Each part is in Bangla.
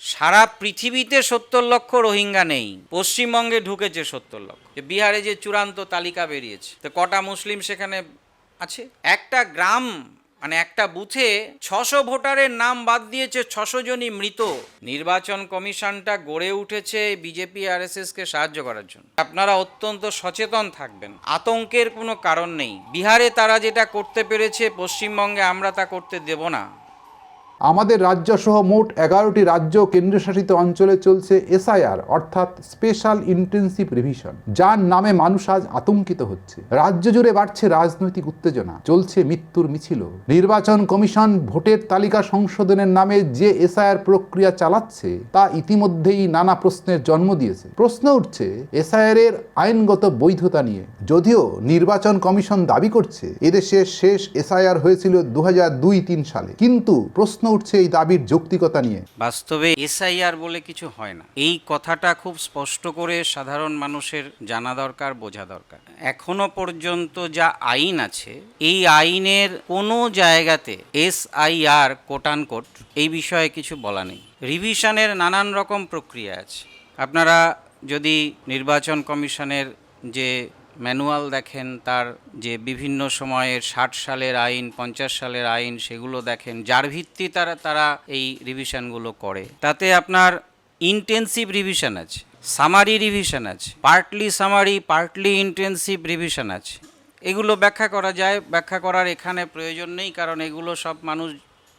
সারা পৃথিবীতে 70 লক্ষ রোহিঙ্গা নেই, পশ্চিমবঙ্গে ঢুকেছে 70 লক্ষ। বিহারে যে চূড়ান্ত তালিকা বেরিয়েছে, তো কটা মুসলিম সেখানে আছে? একটা গ্রাম মানে একটা বুথে 600 ভোটারের নাম বাদ দিয়েছে, 600 জনই মৃত। নির্বাচন কমিশনটা গড়ে উঠেছে বিজেপি RSS কে সাহায্য করার জন্য। আপনারা অত্যন্ত সচেতন থাকবেন, আতঙ্কের কোনো কারণ নেই। বিহারে তারা যেটা করতে পেরেছে, পশ্চিমবঙ্গে আমরা তা করতে দেব না। আমাদের রাজ্য সহ মোট 11টি রাজ্য ও কেন্দ্রশাসিত অঞ্চলে চলছে SIR অর্থাৎ স্পেশাল ইন্টেন্সিভ রিভিশন, যার নামে মানুষ আজ আতঙ্কিত হচ্ছে। রাজ্য জুড়ে বাড়ছে রাজনৈতিক উত্তেজনা, চলছে মৃত্যুর মিছিলও। নির্বাচন কমিশন ভোটের তালিকা সংশোধনের নামে যে SIR প্রক্রিয়া চালাচ্ছে তা ইতিমধ্যেই নানা প্রশ্নের জন্ম দিয়েছে। প্রশ্ন উঠছে SIR এর আইনগত বৈধতা নিয়ে। যদিও নির্বাচন কমিশন দাবি করছে এদেশের শেষ SIR হয়েছিল 2002-03 সালে, কিন্তু প্রশ্ন উঠছে এই দাবির যৌক্তিকতা নিয়ে। বাস্তবে SIR বলে কিছু হয় না, এই কথাটা খুব স্পষ্ট করে সাধারণ মানুষের জানা দরকার, বোঝা দরকার। এখনো পর্যন্ত যা আইন আছে, এই আইনের কোনো জায়গাতে SIR কোট এই বিষয়ে কিছু বলা নেই। রিভিশনের নানান রকম প্রক্রিয়া আছে। আপনারা যদি নির্বাচন কমিশনের যে ম্যানুয়াল দেখেন, তার যে বিভিন্ন সময়ের 60 সালের আইন, 50 সালের আইন, সেগুলো দেখেন, যার ভিত্তি তারা এই রিভিশনগুলো করে, তাতে আপনার ইন্টেন্সিভ রিভিশন আছে, সামারি রিভিশন আছে, partly summary, partly intensive revision আছে। এগুলো ব্যাখ্যা করা যায়, ব্যাখ্যা করার এখানে প্রয়োজন নেই, কারণ এগুলো সব মানুষ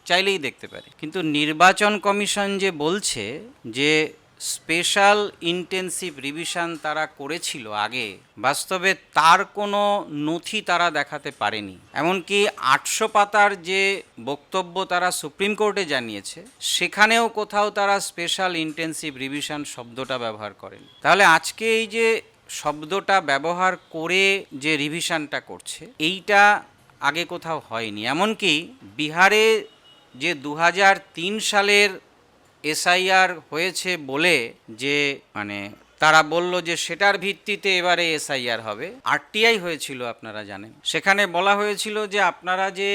চাইলেই দেখতে পারে। কিন্তু নির্বাচন কমিশন যে বলছে যে স্পেশাল ইন্টেন্সিভ রিভিশন তারা করেছিল আগে, বাস্তবে তার কোনো নথি তারা দেখাতে পারেনি। এমনকি 800 পাতার যে বক্তব্য তারা সুপ্রিম কোর্টে জানিয়েছে, সেখানেও কোথাও তারা স্পেশাল ইন্টেন্সিভ রিভিশন শব্দটা ব্যবহার করেনি। তাহলে আজকে এই যে শব্দটা ব্যবহার করে যে রিভিশনটা করছে, এইটা আগে কোথাও হয়নি। এমনকি বিহারে যে 2003 সালের SIR হয়েছে বলে যে তারা বলল যে সেটার ভিত্তিতে এবারে SIR হবে, RTI হয়েছিল আপনারা জানেন। সেখানে বলা হয়েছিল যে আপনারা যে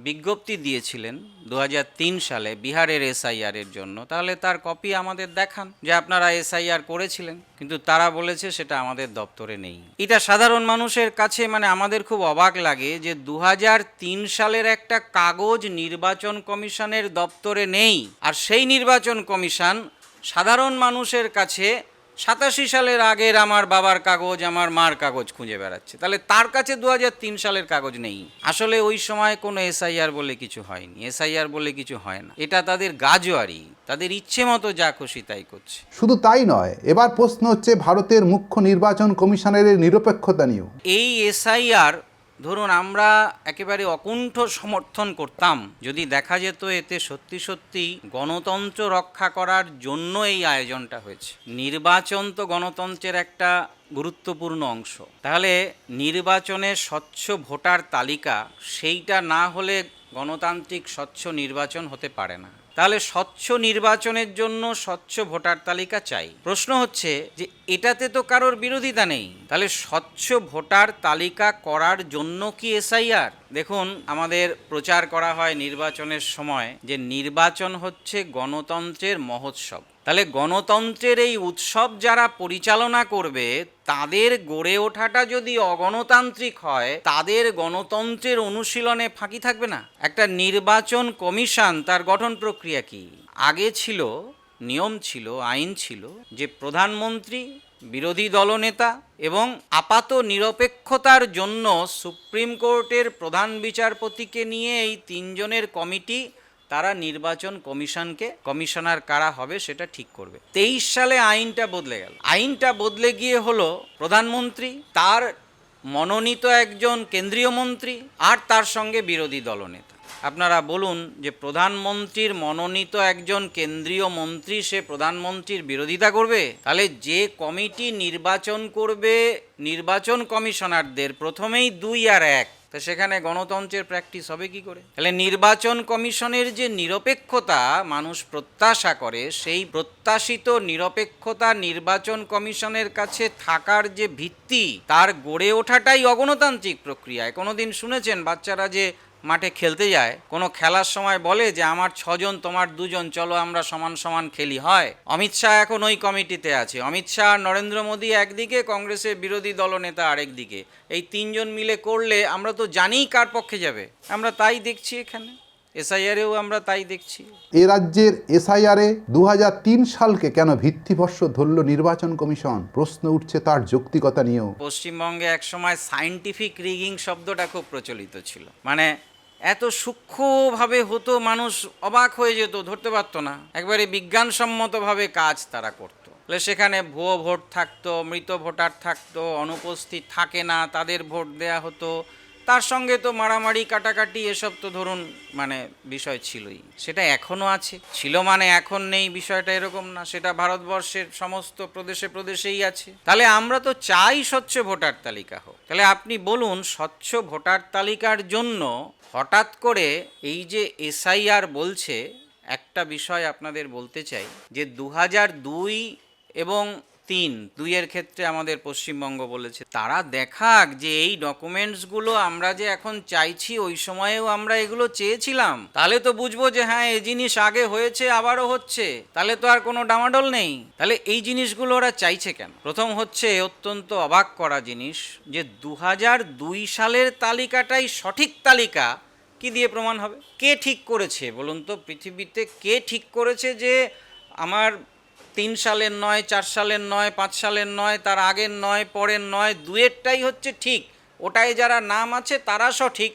বিজ্ঞপ্তি দিয়েছিলেন 2003 সালে বিহারের SIR এর জন্য, তাহলে তার কপি আমাদের দেখান যে আপনারা SIR করেছিলেন। কিন্তু তারা বলেছে সেটা আমাদের দপ্তরে নেই। এটা সাধারণ মানুষের কাছে আমাদের খুব অবাক লাগে যে 2003 সালের একটা কাগজ নির্বাচন কমিশনের দপ্তরে নেই, আর সেই নির্বাচন কমিশন সাধারণ মানুষের কাছে 87 সালের আগের আমার বাবার কাগজ, আমার মার কাগজ খুঁজে বেড়াচ্ছে। তাহলে তার কাছে 2003 সালের কাগজ নেই। আসলে ওই সময় কোনো SIR বলে কিছু হয়নি, SIR বলে কিছু হয় না। এটা তাদের গাজোয়ারি, তাদের ইচ্ছে মতো যা খুশি তাই করছে। শুধু তাই নয়, এবার প্রশ্ন হচ্ছে ভারতের মুখ্য নির্বাচন কমিশনের নিরপেক্ষতা নিয়েও। এই SIR ধরুন আমরা একেবারে অকুণ্ঠ সমর্থন করতাম যদি দেখা যেত এতে সত্যি সত্যি গণতন্ত্র রক্ষা করার জন্য এই আয়োজনটা হয়েছে। নির্বাচন তো গণতন্ত্রের একটা গুরুত্বপূর্ণ অংশ। তাহলে নির্বাচনের স্বচ্ছ ভোটার তালিকা, সেইটা না হলে গণতান্ত্রিক স্বচ্ছ নির্বাচন হতে পারে না। তাহলে স্বচ্ছ নির্বাচনের জন্য স্বচ্ছ ভোটার তালিকা চাই। প্রশ্ন হচ্ছে যে এটাতে তো কারোর বিরোধিতা নেই, তাহলে স্বচ্ছ ভোটার তালিকা করার জন্য কি SIR? দেখুন, আমাদের প্রচার করা হয় নির্বাচনের সময় যে নির্বাচন হচ্ছে গণতন্ত্রের মহোৎসব। তাহলে গণতন্ত্রের এই উৎসব যারা পরিচালনা করবে, তাদের গড়ে ওঠাটা যদি অগণতান্ত্রিক হয়, তাদের গণতন্ত্রের অনুশীলনে ফাঁকি থাকবে না। একটা নির্বাচন কমিশন, তার গঠন প্রক্রিয়া কি? আগে ছিল, নিয়ম ছিল, আইন ছিল যে প্রধানমন্ত্রী, বিরোধী দলনেতা এবং আপাত নিরপেক্ষতার জন্য সুপ্রিম কোর্টের প্রধান বিচারপতিকে নিয়ে এই 3 জনের কমিটি, তারা নির্বাচন কমিশনকে, কমিশনার কারা হবে সেটা ঠিক করবে। 23 সালে আইনটা বদলে গেল। আইনটা বদলে গিয়ে হলো প্রধানমন্ত্রী, তার মনোনীত একজন কেন্দ্রীয় মন্ত্রী আর তার সঙ্গে বিরোধী দলনেতা। আপনারা বলুন যে প্রধানমন্ত্রীর মনোনীত একজন কেন্দ্রীয় মন্ত্রী সে প্রধানমন্ত্রীর বিরোধিতা করবে? তাহলে যে কমিটি নির্বাচন করবে নির্বাচন কমিশনারদের, প্রথমেই 2 আর 1, তা সেখানে গণতন্ত্রের প্র্যাকটিস হবে কি করে? তাহলে নির্বাচন কমিশনের যে নিরপেক্ষতা মানুষ প্রত্যাশা করে, সেই প্রত্যাশিত নিরপেক্ষতা নির্বাচন কমিশনের কাছে থাকার যে ভিত্তি, তার গড়ে ওঠাটাই অগণতান্ত্রিক প্রক্রিয়ায়। কোনোদিন শুনেছেন বাচ্চারা যে মাঠে খেলতে যায়, কোনো খেলার সময় বলে যে আমার 6জন তোমার 2জন, চলো আমরা সমান সমান খেলি, হয়? অমিত শাহ এখন ওই কমিটিতে আছে, অমিত শাহ আর নরেন্দ্র মোদী একদিকে, কংগ্রেসের বিরোধী দলনেতা আরেক দিকে, এই 3জন মিলে করলে আমরা তো জানিই কার পক্ষে যাবে। আমরা তাই দেখছি এখানে, এসআইআরেও আমরা তাই দেখছি। এ রাজ্যের এসআইআরে 2003 সালকে কেন ভিত্তিভস্ম ধরল নির্বাচন কমিশন? প্রশ্ন উঠছে তার যৌক্তিকতা নিয়েও। পশ্চিমবঙ্গে একসময় সায়েন্টিফিক রিগিং শব্দটা খুব প্রচলিত ছিল, মানে এত সূক্ষ্মভাবে হতো, মানুষ অবাক হয়ে যেত, ধরতে পারতো না, একবারে বিজ্ঞানসম্মতভাবে কাজ তারা করতো। সেখানে ভুয়ো ভোট থাকতো, মৃত ভোটার থাকতো, অনুপস্থিত থাকে না তাদের ভোট দেয়া হতো, তার সঙ্গে তো মারামারি কাটাকাটি এসব তো ধরুন মানে বিষয় ছিলই। সেটা এখনও আছে, ছিল মানে এখন নেই বিষয়টা এরকম না, সেটা ভারতবর্ষের সমস্ত প্রদেশে প্রদেশেই আছে। তাহলে আমরা তো চাই স্বচ্ছ ভোটার তালিকা হোক। তাহলে আপনি বলুন, স্বচ্ছ ভোটার তালিকার জন্য হঠাৎ করে এই যে এসআইআর বলছে, একটা বিষয় আপনাদের বলতে চাই যে 2002 এবং 3 ক্ষেত্রে আমাদের পশ্চিমবঙ্গ বলেছে, তারা দেখাক যে এই ডকুমেন্টসগুলো আমরা যে এখন চাইছি ওই সময়েও আমরা এগুলো চেয়েছিলাম, তাহলে তো বুঝবো যে হ্যাঁ এই জিনিস আগে হয়েছে আবারও হচ্ছে, তাহলে তো আর কোনো ডামাডোল নেই। তাহলে এই জিনিসগুলো ওরা চাইছে কেন? প্রথম হচ্ছে অত্যন্ত অবাক করা জিনিস যে 2002 সালের তালিকাটাই সঠিক তালিকা কি দিয়ে প্রমাণ হবে? কে ঠিক করেছে বলুন তো, পৃথিবীতে কে ঠিক করেছে যে আমার 3 সালের নয়, 4 সালের নয়, 5 সালের নয়, তার আগের নয়, পরের নয়, দুয়েরটাই হচ্ছে ঠিক, ওটাই যারা নাম আছে তারা সঠিক,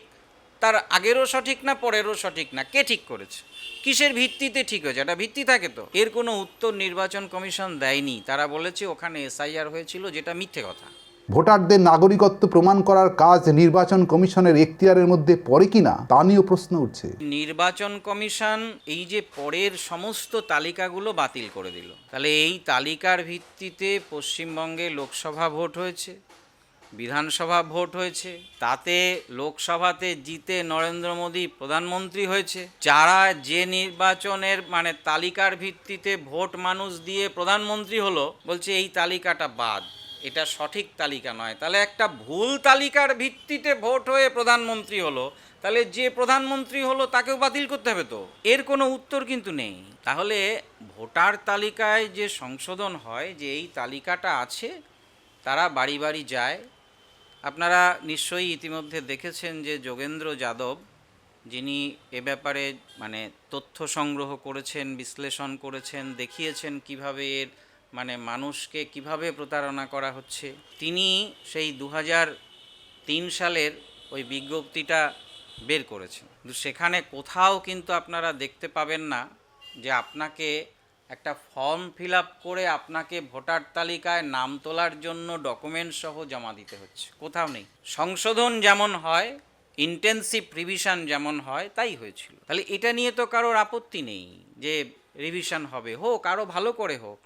তার আগেরও সঠিক না, পরেরও সঠিক না, কে ঠিক করেছে? কিসের ভিত্তিতে ঠিক হয়েছে? একটা ভিত্তি থাকে তো। এর কোনো উত্তর নির্বাচন কমিশন দেয়নি, তারা বলেছে ওখানে এসআইআর হয়েছিল, যেটা মিথ্যে কথা। ভোটারদের নাগরিকত্ব প্রমাণ করার কাজ নির্বাচন কমিশনের এখতিয়ারের মধ্যে পড়ে কিনা তা নিয়েও প্রশ্ন উঠছে। নির্বাচন কমিশন এই যে পরের সমস্ত তালিকাগুলো বাতিল করে দিল, তাহলে এই তালিকার ভিত্তিতে পশ্চিমবঙ্গে লোকসভা ভোট হয়েছে, বিধানসভা ভোট হয়েছে, তাতে লোকসভাতে জিতে নরেন্দ্র মোদী প্রধানমন্ত্রী হয়েছে। যারা যে নির্বাচনের মানে তালিকার ভিত্তিতে ভোট মানুষ দিয়ে প্রধানমন্ত্রী হলো, বলছে এই তালিকাটা বাদ, এটা সঠিক তালিকা নয়। তাহলে একটা ভুল তালিকার ভিত্তিতে ভোট হয়ে প্রধানমন্ত্রী হলো, তাহলে যে প্রধানমন্ত্রী হলো তাকেও বাতিল করতে হবে তো? এর কোনো উত্তর কিন্তু নেই। তাহলে ভোটার তালিকায় যে সংশোধন হয়, যে এই তালিকাটা আছে, তারা বাড়ি বাড়ি যায়। আপনারা নিশ্চয়ই ইতিমধ্যে দেখেছেন যে যোগেন্দ্র যাদব, যিনি এ ব্যাপারে মানে তথ্য সংগ্রহ করেছেন, বিশ্লেষণ করেছেন, দেখিয়েছেন কিভাবে এর মানে মানুষকে কিভাবে প্রতারণা করা হচ্ছে, তিনি সেই 2003 সালের ওই বিজ্ঞপ্তিটা বের করেছেন। কিন্তু সেখানে কোথাও কিন্তু আপনারা দেখতে পাবেন না যে আপনাকে একটা ফর্ম ফিল আপ করে আপনাকে ভোটার তালিকায় নাম তোলার জন্য ডকুমেন্ট সহ জমা দিতে হচ্ছে, কোথাও নেই। সংশোধন যেমন হয়, ইন্টেন্সিভ রিভিশন যেমন হয়, তাই হয়েছিল। তাহলে এটা নিয়ে তো কারোর আপত্তি নেই যে রিভিশন হবে, হোক, আরও ভালো করে হোক,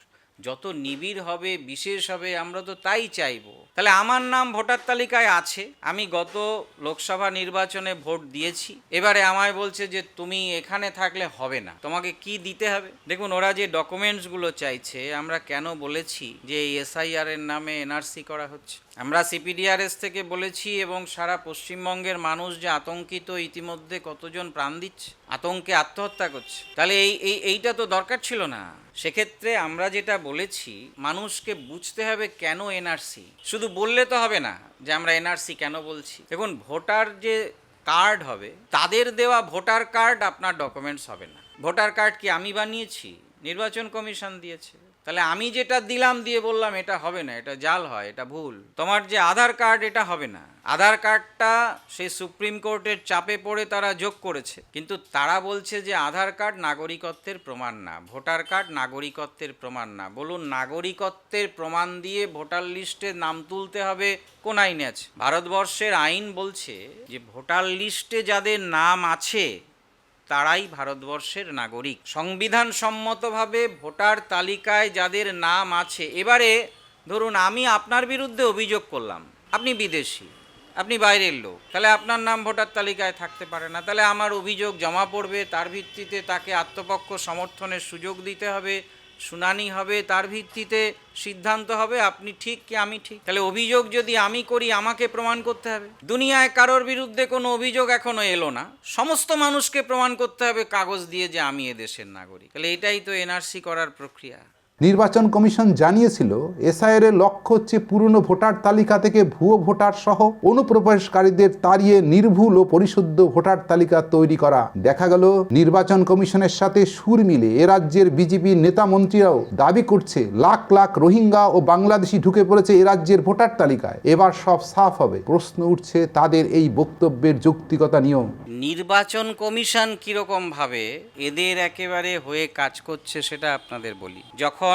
যত নিবিড় হবে, বিশেষ হবে, আমরা তো তাই চাইবো। তাহলে আমার নাম ভোটার তালিকায় আছে, আমি গত লোকসভা নির্বাচনে ভোট দিয়েছি, এবারে আমায় বলছে যে তুমি এখানে থাকলে হবে না, তোমাকে কি দিতে হবে? দেখুন, ওরা যে ডকুমেন্টসগুলো চাইছে, আমরা কেন বলেছি যে এই এসআইআর এর নামে এনআরসি করা হচ্ছে? আমরা সিপিডিআরএস থেকে বলেছি, এবং সারা পশ্চিমবঙ্গের মানুষ যে আতঙ্কিত, ইতিমধ্যে কতজন প্রাণ দিচ্ছে, আতঙ্কে আত্মহত্যা করছে, তাহলে এইটা তো দরকার ছিল না। সেক্ষেত্রে আমরা যেটা বলেছি, মানুষকে বুঝতে হবে কেন এনআরসি, শুধু বললে তো হবে না যে আমরা এনআরসি কেন বলছি। দেখুন, ভোটার যে কার্ড হবে, তাদের দেওয়া ভোটার কার্ড আপনার ডকুমেন্টস হবে না। ভোটার কার্ড কি আমি বানিয়েছি? নির্বাচন কমিশন দিয়েছে। তাহলে আমি যেটা দিলাম, দিয়ে বললাম এটা হবে না, এটা জাল হয়, এটা ভুল। তোমার যে আধার কার্ড, এটা হবে না। আধার কার্ডটা সেই সুপ্রিম কোর্টের চাপে পড়ে তারা যোগ করেছে, কিন্তু তারা বলছে যে আধার কার্ড নাগরিকত্বের প্রমাণ না, ভোটার কার্ড নাগরিকত্বের প্রমাণ না। বলুন, নাগরিকত্বের প্রমাণ দিয়ে ভোটার লিস্টে নাম তুলতে হবে, কোন আইনে আছে? ভারতবর্ষের আইন বলছে যে ভোটার লিস্টে যাদের নাম আছে তারাই ভারতবর্ষের নাগরিক। সংবিধান সম্মতভাবে ভোটার তালিকায় যাদের নাম আছে, এবারে ধরুন আমি আপনার বিরুদ্ধে অভিযোগ করলাম, আপনি বিদেশি, আপনি বাইরের লোক, তাহলে আপনার নাম ভোটার তালিকায় থাকতে পারে না। তাহলে আমার অভিযোগ জমা পড়বে, তার ভিত্তিতে তাকে আত্মপক্ষ সমর্থনের সুযোগ দিতে হবে, শুনানি হবে, তার ভিত্তিতে সিদ্ধান্ত হবে আপনি ঠিক কি আমি ঠিক। তাহলে অভিযোগ যদি আমি করি আমাকে প্রমাণ করতে হবে। দুনিয়ায় কারোর বিরুদ্ধে কোনো অভিযোগ এখনো এলো না, সমস্ত মানুষকে প্রমাণ করতে হবে কাগজ দিয়ে যে আমি এদেশের নাগরিক। তাহলে এটাই তো এনআরসি করার প্রক্রিয়া। নির্বাচন কমিশন জানিয়েছিল এসআইআর এর লক্ষ্য হচ্ছে পুরনো ভোটার তালিকা থেকে ভুয়ো ভোটার সহ অনুপ্রবেশকারীদের তাড়িয়ে নির্ভুল ও পরিশুদ্ধ ভোটার তালিকা তৈরি করা। দেখা গেল নির্বাচন কমিশনের সাথে সুর মিলে এ রাজ্যের বিজেপি নেতা মন্ত্রীরাও দাবি করছে লাখ লাখ রোহিঙ্গা ও বাংলাদেশি ঢুকে পড়েছে এ রাজ্যের ভোটার তালিকায়। এবার সব সাফ হবে। প্রশ্ন উঠছে তাদের এই বক্তব্যের যৌক্তিকতা নিয়েও। নির্বাচন কমিশন কিরকম ভাবে এদের একেবারে হয়ে কাজ করছে সেটা আপনাদের বলি। যখন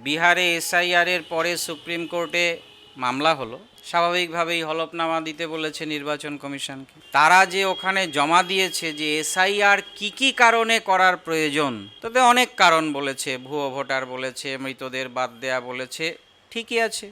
বিহারে এসআইআর এর পরে সুপ্রিম কোর্টে মামলা হলো, স্বাভাবিকভাবেই হলফনামা দিতে বলেছে নির্বাচন কমিশনকে। তারা যে ওখানে জমা দিয়েছে যে এসআইআর কি কারণে করার প্রয়োজন, তাতে অনেক কারণ বলেছে, ভুয়ো ভোটার বলেছে, মৃতদের বাদ দেয়া বলেছে, ঠিকই আছে।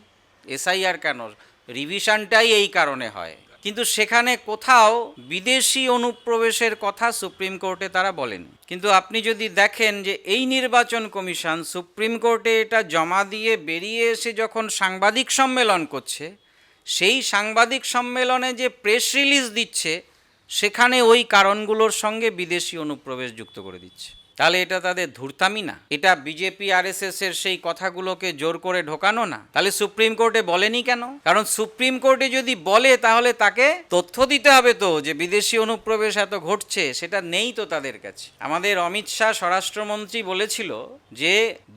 এসআইআর কেন, রিভিশনটাই এই কারণে হয়। কিন্তু সেখানে কোথাও বিদেশি অনুপ্রবেশের কথা সুপ্রিম কোর্টে তারা বলেন। কিন্তু আপনি যদি দেখেন যে এই নির্বাচন কমিশন সুপ্রিম কোর্টে এটা জমা দিয়ে বেরিয়ে এসে যখন সাংবাদিক সম্মেলন করছে, সেই সাংবাদিক সম্মেলনে যে প্রেস রিলিজ দিচ্ছে সেখানে ওই কারণগুলোর সঙ্গে বিদেশি অনুপ্রবেশ যুক্ত করে দিচ্ছে। তাহলে এটা তাদের ধূর্তামি না? এটা বিজেপি আরএসএস এর সেই কথাগুলোকে জোর করে ঢোকানো না? তাহলে সুপ্রিম কোর্টে বলেনি কেন? কারণ সুপ্রিম কোর্টে যদি বলে তাহলে তাকে তথ্য দিতে হবে তো যে বিদেশি অনুপ্রবেশ এত ঘটছে, সেটা নেই তো তাদের কাছে। আমাদের অমিত শাহ স্বরাষ্ট্রমন্ত্রী বলেছিল যে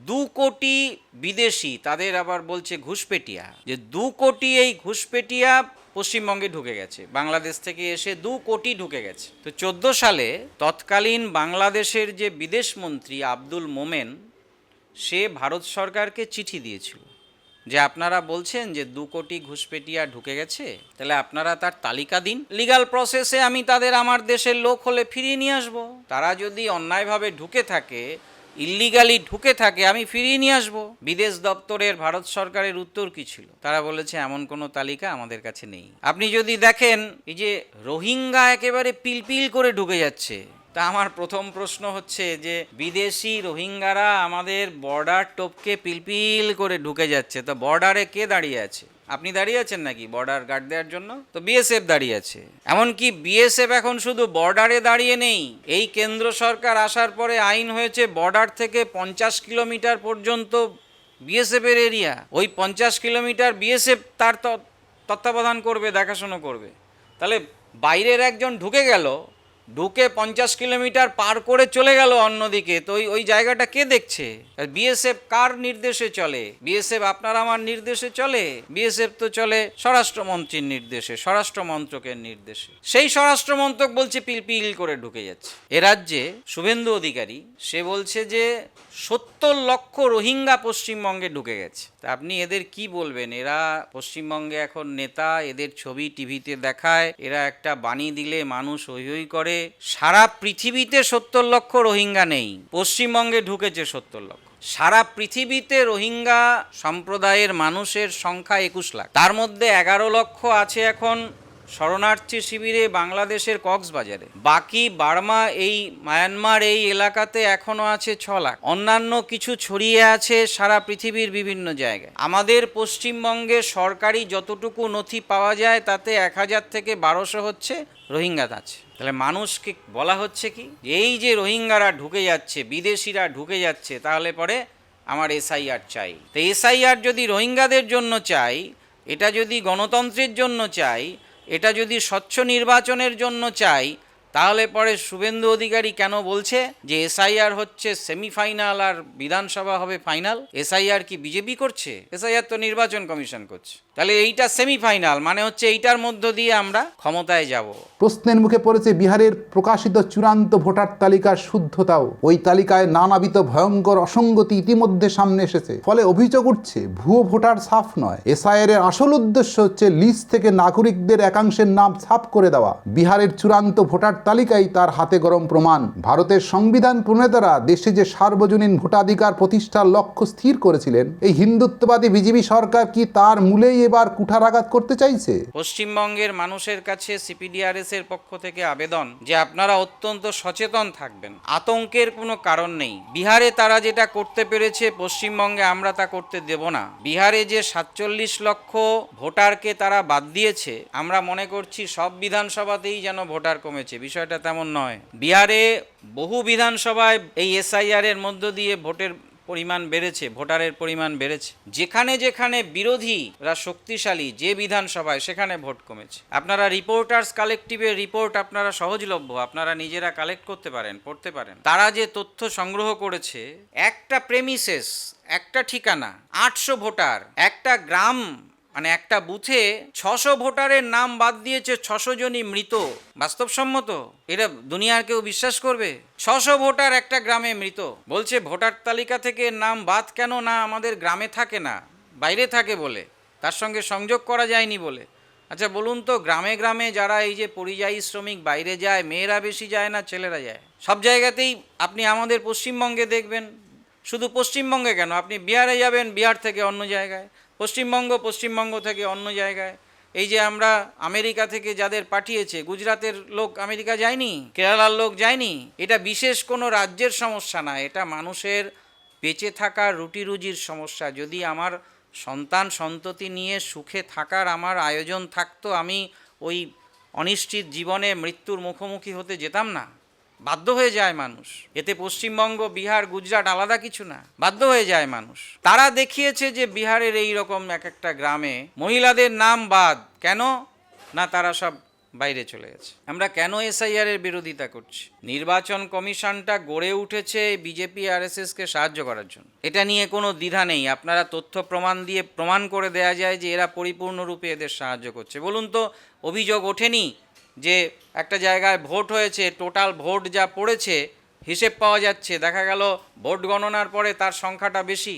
2 কোটি বিদেশি, তাদের আবার বলছে ঘুষপেটিয়া, যে 2 কোটি এই ঘুষপেটিয়া পশ্চিমবঙ্গে ঢুকে গেছে, বাংলাদেশ থেকে এসে 2 কোটি ঢুকে গেছে। তো 14 সালে তৎকালীন বাংলাদেশের যে বিদেশমন্ত্রী আব্দুল মোমেন, সে ভারত সরকারকে চিঠি দিয়েছিল যে আপনারা বলছেন যে 2 কোটি ঘুষপেটিয়া ঢুকে গেছে, তাহলে আপনারা তার তালিকা দিন। লিগ্যাল প্রসেসে আমি তাদের আমার দেশের লোক হলে ফিরিয়ে নিয়ে আসবো। তারা যদি অন্যায়ভাবে ঢুকে থাকে, ইল্লিগালি ঢুকে থাকে, আমি ফিরিয়ে নিয়ে আসবো। বিদেশ দপ্তরের ভারত সরকারের উত্তর কি ছিল? তারা বলেছে এমন কোনো তালিকা আমাদের কাছে নেই। আপনি যদি দেখেন এই যে রোহিঙ্গা একেবারে পিলপিল করে ঢুকে যাচ্ছে, তা আমার প্রথম প্রশ্ন হচ্ছে যে বিদেশি রোহিঙ্গারা আমাদের বর্ডার টপকে পিলপিল করে ঢুকে যাচ্ছে, তো বর্ডারে কে দাঁড়িয়ে আছে? আপনি দাঁড়িয়ে আছেন নাকি বর্ডার গার্ড দেওয়ার জন্য? তো বিএসএফ দাঁড়িয়ে আছে। এমনকি বিএসএফ এখন শুধু বর্ডারে দাঁড়িয়ে নেই, এই কেন্দ্র সরকার আসার পরে আইন হয়েছে বর্ডার থেকে 50 কিলোমিটার পর্যন্ত বিএসএফ এর এরিয়া। ওই 50 কিলোমিটার বিএসএফ তার তত্ত্বাবধান করবে, দেখাশোনা করবে। তাহলে বাইরের একজন ঢুকে গেল, ঢুকে 50 কিলোমিটার পার করে চলে গেল অন্যদিকে, তো ওই জায়গাটা কে দেখছে? বিএসএফ কার নির্দেশে চলে? বিএসএফ আপনার আমার নির্দেশে চলে? বিএসএফ তো চলে স্বরাষ্ট্রমন্ত্রীর নির্দেশে, স্বরাষ্ট্র মন্ত্রকের নির্দেশে। সেই স্বরাষ্ট্র মন্ত্রক বলছে পিলপিল করে ঢুকে যাচ্ছে। এ রাজ্যে শুভেন্দু অধিকারী সে বলছে যে 70 লক্ষ রোহিঙ্গা পশ্চিমবঙ্গে ঢুকে গেছে। তা আপনি এদের কি বলবেন? এরা পশ্চিমবঙ্গে এখন নেতা, এদের ছবি টিভিতে দেখায়, এরা একটা বাণী দিলে মানুষ হই হই করে। সারা পৃথিবীতে 70 লক্ষ রোহিঙ্গা নেই, পশ্চিমবঙ্গে ঢুকেছে 70 লক্ষ। সারা পৃথিবীতে রোহিঙ্গা সম্প্রদায়ের মানুষের সংখ্যা 21 লাখ, তার মধ্যে 11 লক্ষ আছে এখন শরণার্থী শিবিরে বাংলাদেশের কক্সবাজারে। বাকি বার্মা, এই মায়ানমার এই এলাকাতে এখনো আছে 6 লাখ। অন্যান্য কিছু ছড়িয়ে আছে সারা পৃথিবীর বিভিন্ন জায়গায়। আমাদের পশ্চিমবঙ্গে সরকারি যতটুকু নথি পাওয়া যায় তাতে 1000 থেকে 1200 হচ্ছে রোহিঙ্গা আছে। তাহলে মানুষকে বলা হচ্ছে কি, এই যে রোহিঙ্গারা ঢুকে যাচ্ছে, বিদেশিরা ঢুকে যাচ্ছে, তাহলে পরে আমার এসআইআর চাই। তো এসআইআর যদি রোহিঙ্গাদের জন্য চাই, এটা যদি গণতন্ত্রের জন্য চাই, এটা যদি স্বচ্ছ নির্বাচনের জন্য চাই, তাহলে পরে শুভেন্দু অধিকারী কেন বলছে যে এসআইআর হচ্ছে সেমিফাইনাল আর বিধানসভা হবে ফাইনাল? এসআইআর কি বিজেপি করছে? এসআইআর তো নির্বাচন কমিশন করছে। তাহলে এইটা সেমিফাইনাল, মানে হচ্ছে এইটার মধ্য দিয়ে আমরা ক্ষমতায় যাব। প্রশ্নের মুখে পড়েছে বিহারের প্রকাশিত চূড়ান্ত ভোটার তালিকার শুদ্ধতাও। ওই তালিকায় নানাবিধ ভয়ঙ্কর অসঙ্গতি ইতিমধ্যে সামনে এসেছে। ফলে অভিযোগ উঠছে ভুয়ো ভোটার সাফ নয়, এসআইআর এর আসল উদ্দেশ্য হচ্ছে লিস্ট থেকে নাগরিকদের একাংশের নাম সাফ করে দেওয়া। বিহারের চূড়ান্ত ভোটার তালিকাই তার হাতে গরম প্রমাণ। ভারতের সংবিধান প্রণেতারা দেশে যে সার্বজনীন ভোটাধিকার প্রতিষ্ঠার লক্ষ্য স্থির করেছিলেন, এই হিন্দুত্ববাদী বিজেপি সরকার কি তার মূলেই এবার কুঠারাঘাত করতে চাইছে? পশ্চিমবঙ্গের মানুষের কাছে সিপিডিআরএস এর পক্ষ থেকে আবেদন যে আপনারা অত্যন্ত সচেতন থাকবেন। আতঙ্কের কোনো কারণ নেই। বিহারে তারা যেটা করতে পেরেছে পশ্চিমবঙ্গে আমরা তা করতে দেব না। বিহারে যে 47 লক্ষ ভোটারকে তারা বাদ দিয়েছে, আমরা মনে করছি সব বিধানসভাতেই যেন ভোটার কমেছে। বিষয়টা তেমন নয়। বিহারে বহু বিধানসভায় এই এসআইআর এর মধ্য দিয়ে ভোটের পরিমাণ বেড়েছে, ভোটারের পরিমাণ বেড়েছে। যেখানে যেখানে বিরোধীরা শক্তিশালী যে বিধানসভায়, সেখানে ভোট কমেছে। আপনারা রিপোর্টার্স কালেকটিভের রিপোর্ট আপনারা সহজলভ্য, আপনারা নিজেরা কালেক্ট করতে পারেন, পড়তে পারেন। তারা যে তথ্য সংগ্রহ করেছে, একটা প্রেমিসেস, একটা ঠিকানা, 800 ভোটার, একটা গ্রাম, মানে একটা বুথে 600 ভোটারের নাম বাদ দিয়েছে, 600 জনই মৃত। বাস্তবসম্মত? এটা দুনিয়ার কেউ বিশ্বাস করবে? 600 ভোটার একটা গ্রামে মৃত। বলছে ভোটার তালিকা থেকে নাম বাদ কেন? না আমাদের গ্রামে থাকে না, বাইরে থাকে বলে, তার সঙ্গে সংযোগ করা যায়নি বলে। আচ্ছা বলুন তো, গ্রামে গ্রামে যারা এই যে পরিযায়ী শ্রমিক বাইরে যায়, মেয়েরা বেশি যায় না ছেলেরা যায়? সব জায়গাতেই আপনি আমাদের পশ্চিমবঙ্গে দেখবেন, শুধু পশ্চিমবঙ্গে কেন, আপনি বিহারে যাবেন, বিহার থেকে অন্য জায়গায়, পশ্চিমবঙ্গ থেকে অন্য জায়গায়। এই যে আমরা আমেরিকা থেকে যাদের পাঠিয়েছে, গুজরাটের লোক আমেরিকা যায়নি, কেরালার লোক যায়নি। এটা বিশেষ কোনো রাজ্যের সমস্যা না, এটা মানুষের বেঁচে থাকার রুটি রুজির সমস্যা। যদি আমার সন্তান সন্ততি নিয়ে সুখে থাকার আমার আয়োজন থাকতো, আমি ওই অনিশ্চিত জীবনে মৃত্যুর মুখোমুখি হতে যেতাম না। বাধ্য হয়ে যায় মানুষ। এতে পশ্চিমবঙ্গ, বিহার, গুজরাট আলাদা কিছু না, বাধ্য হয়ে যায় মানুষ। তারা দেখিয়েছে যে বিহারের এই রকম এক একটা গ্রামে মহিলাদের নাম বাদ কেন? না তারা সব বাইরে চলে গেছে। আমরা কেন এসআইআর এর বিরোধিতা করছি? নির্বাচন কমিশনটা গড়ে উঠেছে বিজেপি আরএসএস কে সাহায্য করার জন্য। এটা নিয়ে কোনো দ্বিধা নেই। আপনারা তথ্য প্রমাণ দিয়ে প্রমাণ করে দেয়া যায় যে এরা পরিপূর্ণরূপে এদের সাহায্য করছে। বলুন তো, অভিযোগ ওঠেনি যে একটা জায়গায় ভোট হয়েছে, টোটাল ভোট যা পড়েছে হিসেব পাওয়া যাচ্ছে, দেখা গেল ভোট গণনার পরে তার সংখ্যাটা বেশি।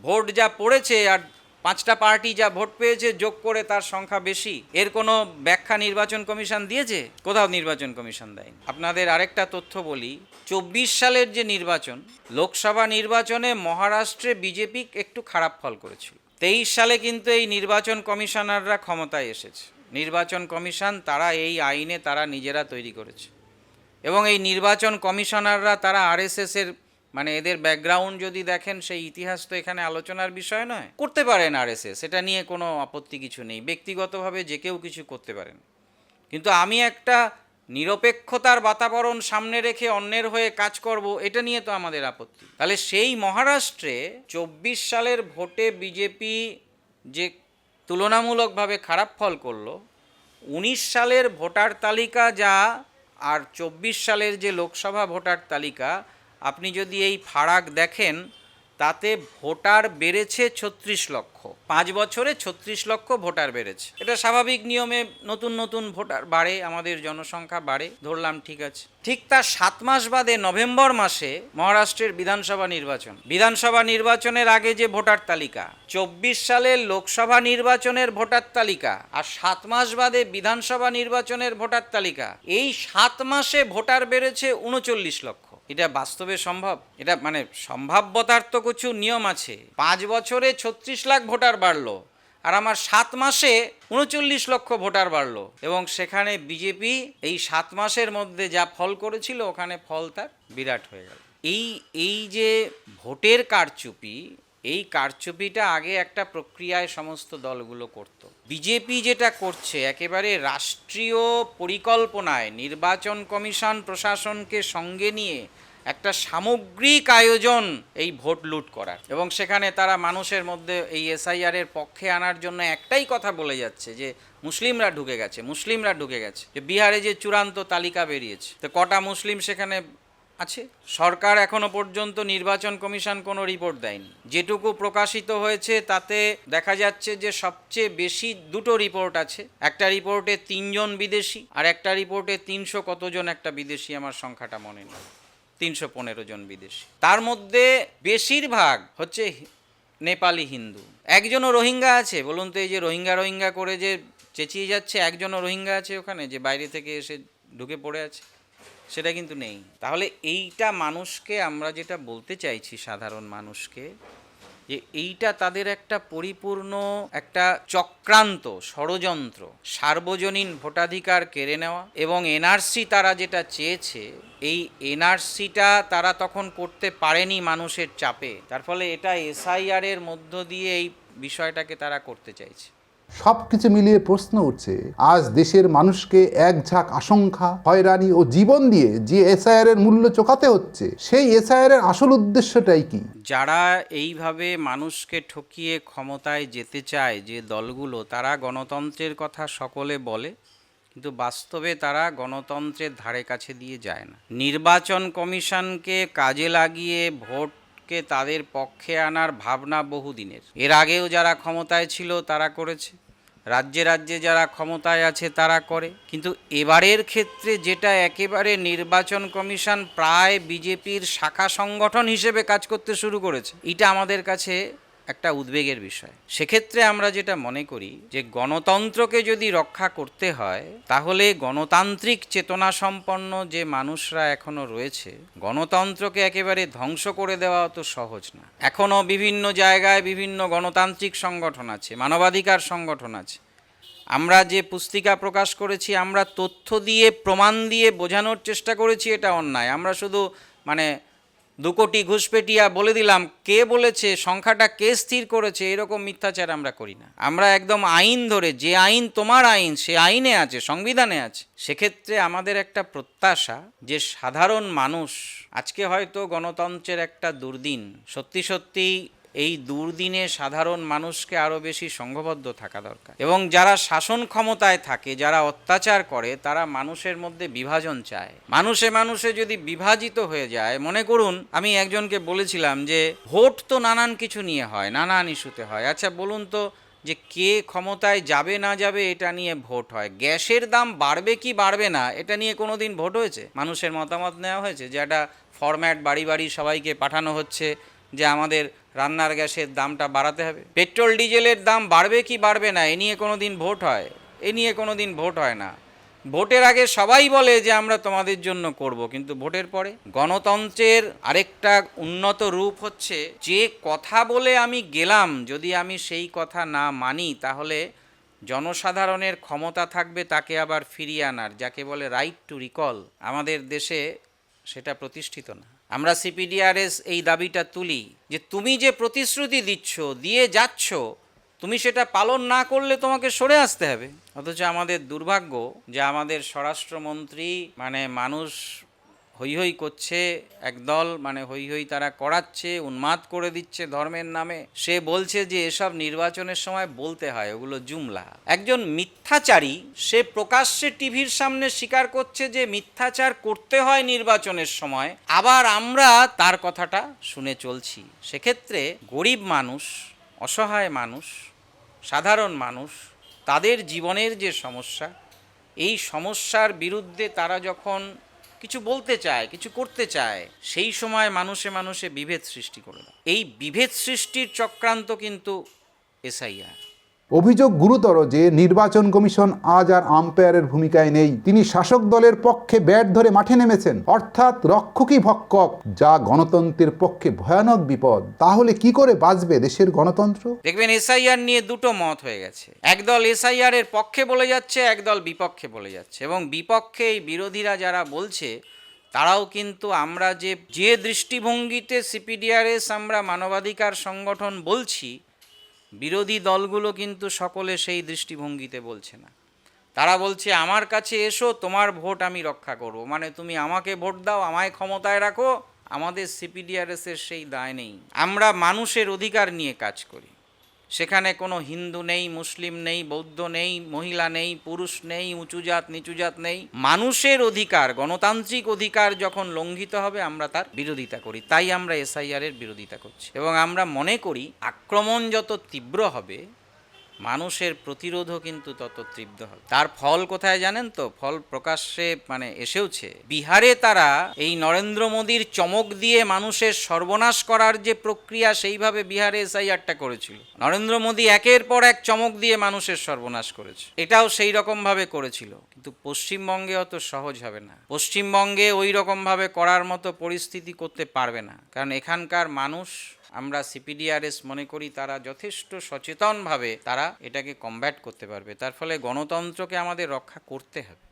ভোট যা পড়েছে আর 5টা পার্টি যা ভোট পেয়েছে যোগ করে তার সংখ্যা বেশি। এর কোনো ব্যাখ্যা নির্বাচন কমিশন দিয়েছে? কোথাও নির্বাচন কমিশন দেয়নি। আপনাদের আরেকটা তথ্য বলি, 24 সালের যে নির্বাচন, লোকসভা নির্বাচনে মহারাষ্ট্রে বিজেপি একটু খারাপ ফল করেছিল। 23 সালে কিন্তু এই নির্বাচন কমিশনাররা ক্ষমতায় এসেছে। নির্বাচন কমিশন তারা এই আইনে তারা নিজেরা তৈরি করেছে, এবং এই নির্বাচন কমিশনাররা তারা আরএসএস এর, মানে এদের ব্যাকগ্রাউন্ড যদি দেখেন, সেই ইতিহাস তো এখানে আলোচনার বিষয় নয়। করতে পারেন আরএসএস, এটা নিয়ে কোনো আপত্তি কিছু নেই, ব্যক্তিগতভাবে যে কেউ কিছু করতে পারেন। কিন্তু আমি একটা নিরপেক্ষতার বাতাবরণ সামনে রেখে অন্যের হয়ে কাজ করব, এটা নিয়ে তো আমাদের আপত্তি। তাহলে সেই মহারাষ্ট্রে 24 সালের ভোটে বিজেপি যে তুলনামূলকভাবে খারাপ ফল করলো, 19 সালের ভোটার তালিকা যা আর 24 সালের যে লোকসভা ভোটার তালিকা, আপনি যদি এই ফারাক দেখেন, তাতে ভোটার বেড়েছে 36 লক্ষ। 5 বছরে 36 লক্ষ ভোটার বেড়েছে। এটা স্বাভাবিক নিয়মে নতুন নতুন ভোটার বাড়ে, আমাদের জনসংখ্যা বাড়ে, ধরলাম ঠিক আছে। ঠিক তার 7 মাস বাদে নভেম্বর মাসে মহারাষ্ট্রের বিধানসভা নির্বাচনের আগে যে ভোটার তালিকা, 24 সালের লোকসভা নির্বাচনের ভোটার তালিকা, আর 7 মাস বাদে বিধানসভা নির্বাচনের ভোটার তালিকা, এই 7 মাসে ভোটার বেড়েছে 39 লক্ষ। এটা বাস্তবে সম্ভব? এটা মানে সম্ভাব্যতার তো কিছু নিয়ম আছে। 5 বছরে 36 লাখ ভোটার বাড়লো, আর আমার 7 মাসে 39 লক্ষ ভোটার বাড়লো, এবং সেখানে বিজেপি এই 7 মাসের মধ্যে যা ফল করেছিল, ওখানে ফল তার বিরাট হয়ে গেল। এই যে ভোটের কারচুপি, এই কারচুপিটা আগে একটা প্রক্রিয়ায় সমস্ত দলগুলো করত। বিজেপি যেটা করছে, একেবারে রাষ্ট্রীয় পরিকল্পনায় নির্বাচন কমিশন প্রশাসনকে সঙ্গে নিয়ে একটা সামগ্রিক আয়োজন এই ভোট লুট করার, এবং সেখানে তারা মানুষের মধ্যে এই এসআইআর এর পক্ষে আনার জন্য একটাই কথা বলে যাচ্ছে যে মুসলিমরা ঢুকে গেছে, যে বিহারে যে চূড়ান্ত তালিকা বেরিয়েছে, তো কটা মুসলিম সেখানে আছে? সরকার এখনো পর্যন্ত নির্বাচন কমিশন কোনো রিপোর্ট দেয়নি। যেটুকু প্রকাশিত হয়েছে তাতে দেখা যাচ্ছে যে সবচেয়ে বেশি 2টো রিপোর্ট আছে। একটা রিপোর্টে 3 জন বিদেশি, আর একটা রিপোর্টে 300 কতজন একটা বিদেশি, আমার সংখ্যাটা মনে নেই, 315 জন বিদেশি। তার মধ্যে বেশিরভাগ হচ্ছে নেপালি হিন্দু। একজনও রোহিঙ্গা আছে? বলুন তো, এই যে রোহিঙ্গা করে যে চেঁচিয়ে যাচ্ছে, একজনও রোহিঙ্গা আছে ওখানে যে বাইরে থেকে এসে ঢুকে পড়ে আছে? সেটা কিন্তু নেই। তাহলে এইটা মানুষকে, আমরা যেটা বলতে চাইছি সাধারণ মানুষকে, যে এইটা তাদের একটা পরিপূর্ণ একটা চক্রান্ত, ষড়যন্ত্র, সার্বজনীন ভোটাধিকার কেড়ে নেওয়া, এবং এনআরসি তারা যেটা চেয়েছে, এই এনআরসিটা তারা তখন করতে পারেনি মানুষের চাপে, তার ফলে এটা এসআইআর এর মধ্য দিয়ে এই বিষয়টাকে তারা করতে চাইছে। সবকিছু মিলিয়ে প্রশ্ন উঠছে, আজ দেশের মানুষকে এক ঝাঁক আশঙ্কা, হয়রানি ও জীবন দিয়ে যে এসআইআর এর মূল্য চোকাতে হচ্ছে, সেই এসআইআর এর আসল উদ্দেশ্যটাই কি? যারা এইভাবে মানুষকে ঠকিয়ে ক্ষমতায় যেতে চায় যে দলগুলো, তারা গণতন্ত্রের কথা সকলে বলে, কিন্তু বাস্তবে তারা গণতন্ত্রের ধারে কাছে দিয়ে যায় না। নির্বাচন কমিশনকে কাজে লাগিয়ে ভোটকে তাদের পক্ষে আনার ভাবনা বহুদিনের। এর আগেও যারা ক্ষমতায় ছিল তারা করেছে, রাজ্যে রাজ্যে যারা ক্ষমতায় আছে তারা করে, কিন্তু এবারের ক্ষেত্রে যেটা একেবারে নির্বাচন কমিশন প্রায় বিজেপির শাখা সংগঠন হিসেবে কাজ করতে শুরু করেছে, এটা আমাদের কাছে একটা উদ্বেগের বিষয়। সেক্ষেত্রে আমরা যেটা মনে করি যে গণতন্ত্রকে যদি রক্ষা করতে হয়, তাহলে গণতান্ত্রিক চেতনা সম্পন্ন যে মানুষরা এখনো রয়েছে, গণতন্ত্রকে একেবারে ধ্বংস করে দেওয়া তো সহজ না। এখনো বিভিন্ন জায়গায় বিভিন্ন গণতান্ত্রিক সংগঠন আছে, মানবাধিকার সংগঠন আছে। আমরা যে পুস্তিকা প্রকাশ করেছি, আমরা তথ্য দিয়ে প্রমাণ দিয়ে বোঝানোর চেষ্টা করেছি এটা অন্যায়। আমরা শুধু 2 কোটি ঘুষপেটিয়া বলে দিলাম, কে বলেছে, সংখ্যাটা কে স্থির করেছে, এরকম মিথ্যাচার আমরা করি না। আমরা একদম আইন ধরে, যে আইন তোমার আইন, সে আইনে আছে, সংবিধানে আছে। সেক্ষেত্রে আমাদের একটা প্রত্যাশা যে সাধারণ মানুষ, আজকে হয়তো গণতন্ত্রের একটা দুর্দিন, সত্যি সত্যি এই দুর্দিনে সাধারণ মানুষকে আরও বেশি সংঘবদ্ধ থাকা দরকার, এবং যারা শাসন ক্ষমতায় থাকে, যারা অত্যাচার করে, তারা মানুষের মধ্যে বিভাজন চায়। মানুষে মানুষে যদি বিভাজিত হয়ে যায়, মনে করুন আমি একজনকে বলেছিলাম যে ভোট তো নানান কিছু নিয়ে হয়, নানান ইস্যুতে হয়। আচ্ছা বলুন তো, যে কে ক্ষমতায় যাবে না যাবে এটা নিয়ে ভোট হয়। গ্যাসের দাম বাড়বে কি বাড়বে না এটা নিয়ে কোনো দিন ভোট হয়েছে? মানুষের মতামত নেওয়া হয়েছে যে একটা ফরম্যাট বাড়ি বাড়ি সবাইকে পাঠানো হচ্ছে যে আমাদের রান্নার গ্যাসের দামটা বাড়াতে হবে। পেট্রোল ডিজেলের দাম বাড়বে কি বাড়বে না এ নিয়ে কোনো দিন ভোট হয়? এ নিয়ে কোনো দিন ভোট হয় না। ভোটের আগে সবাই বলে যে আমরা তোমাদের জন্য করব, কিন্তু ভোটের পরে? গণতন্ত্রের আরেকটা উন্নত রূপ হচ্ছে যে কথা বলে আমি গেলাম, যদি আমি সেই কথা না মানি, তাহলে জনসাধারণের ক্ষমতা থাকবে তাকে আবার ফিরিয়ে আনার, যাকে বলে রাইট টু রিকল। আমাদের দেশে সেটা প্রতিষ্ঠিত না। আমরা সিপিডিআরএস এই দাবিটা তুলি যে তুমি যে প্রতিশ্রুতি দিচ্ছ, দিয়ে যাচ্ছ, তুমি সেটা পালন না করলে তোমাকে সরে আসতে হবে। অথচ আমাদের দুর্ভাগ্য যে আমাদের স্বরাষ্ট্রমন্ত্রী মানুষ হৈ হৈ করছে, একদল হৈ হৈ তারা করাচ্ছে, উন্মাদ করে দিচ্ছে ধর্মের নামে। সে বলছে যে এসব নির্বাচনের সময় বলতে হয়, ওগুলো জুমলা। একজন মিথ্যাচারী, সে প্রকাশ্যে টিভির সামনে স্বীকার করছে যে মিথ্যাচার করতে হয় নির্বাচনের সময়, আবার আমরা তার কথাটা শুনে চলছি। সেক্ষেত্রে গরিব মানুষ, অসহায় মানুষ, সাধারণ মানুষ, তাদের জীবনের যে সমস্যা, এই সমস্যার বিরুদ্ধে তারা যখন কিছু বলতে চায়, কিছু করতে চায়, সেই সময় মানুষে মানুষে বিভেদ সৃষ্টি করে দেয়। এই বিভেদ সৃষ্টির চক্রান্ত কিন্তু এসআইআর। অভিযোগ গুরুতর যে নির্বাচন কমিশন আজ আর আম্পায়ারের ভূমিকায় নেই। তিনি শাসক দলের পক্ষে ব্যাট ধরে মাঠে নেমেছেন, অর্থাৎ রক্ষকই ভক্ষক, যা গণতন্ত্রের পক্ষে ভয়ানক বিপদ। তাহলে কি করে বাঁচবে দেশের গণতন্ত্র? দেখবেন এসআইআর নিয়ে দুটো মত হয়ে গেছে। একদল এসআইআর এর পক্ষে বলে যাচ্ছে, একদল বিপক্ষে বলে যাচ্ছে, এবং বিপক্ষে এই বিরোধীরা যারা বলছে তারাও কিন্তু আমরা যে দৃষ্টিভঙ্গিতে সিপিডিআরএস আমরা মানবাধিকার সংগঠন বলছি, বিরোধী দলগুলো কিন্তু সকলে সেই দৃষ্টিভঙ্গিতে বলছে না। তারা বলছে আমার কাছে এসো, তোমার ভোট আমি রক্ষা করব, তুমি আমাকে ভোট দাও, আমায় ক্ষমতায় রাখো। আমাদের সিপিডিআরএসের সেই দায় নেই। আমরা মানুষের অধিকার নিয়ে কাজ করি, সেখানে কোনো হিন্দু নেই, মুসলিম নেই, বৌদ্ধ নেই, মহিলা নেই, পুরুষ নেই, উঁচু জাত নিচু জাত নেই। মানুষের অধিকার, গণতান্ত্রিক অধিকার যখন লঙ্ঘিত হবে আমরা তার বিরোধিতা করি। তাই আমরা এসআইআর এর বিরোধিতা করছি, এবং আমরা মনে করি আক্রমণ যত তীব্র হবে, মানুষের প্রতিরোধও কিন্তু তত তীব্র হবে। তার ফল কোথায় জানেন তো? ফল প্রকাশ্যে এসেওছে। বিহারে তারা এই নরেন্দ্র মোদীর চমক দিয়ে মানুষের সর্বনাশ করার যে প্রক্রিয়া, সেইভাবে বিহারে এসআইআরটা করেছিল। নরেন্দ্র মোদী একের পর এক চমক দিয়ে মানুষের সর্বনাশ করেছে, এটাও সেই রকম ভাবে করেছিল। কিন্তু পশ্চিমবঙ্গে অত সহজ হবে না। পশ্চিমবঙ্গে ওই রকম ভাবে করার মতো পরিস্থিতি করতে পারবে না, কারণ এখানকার মানুষ, আমরা সিপিডিআরএস মনে করি, তারা যথেষ্ট সচেতনভাবে তারা এটাকে কমব্যাট করতে পারবে। তার ফলে গণতন্ত্রকে আমাদের রক্ষা করতে হবে।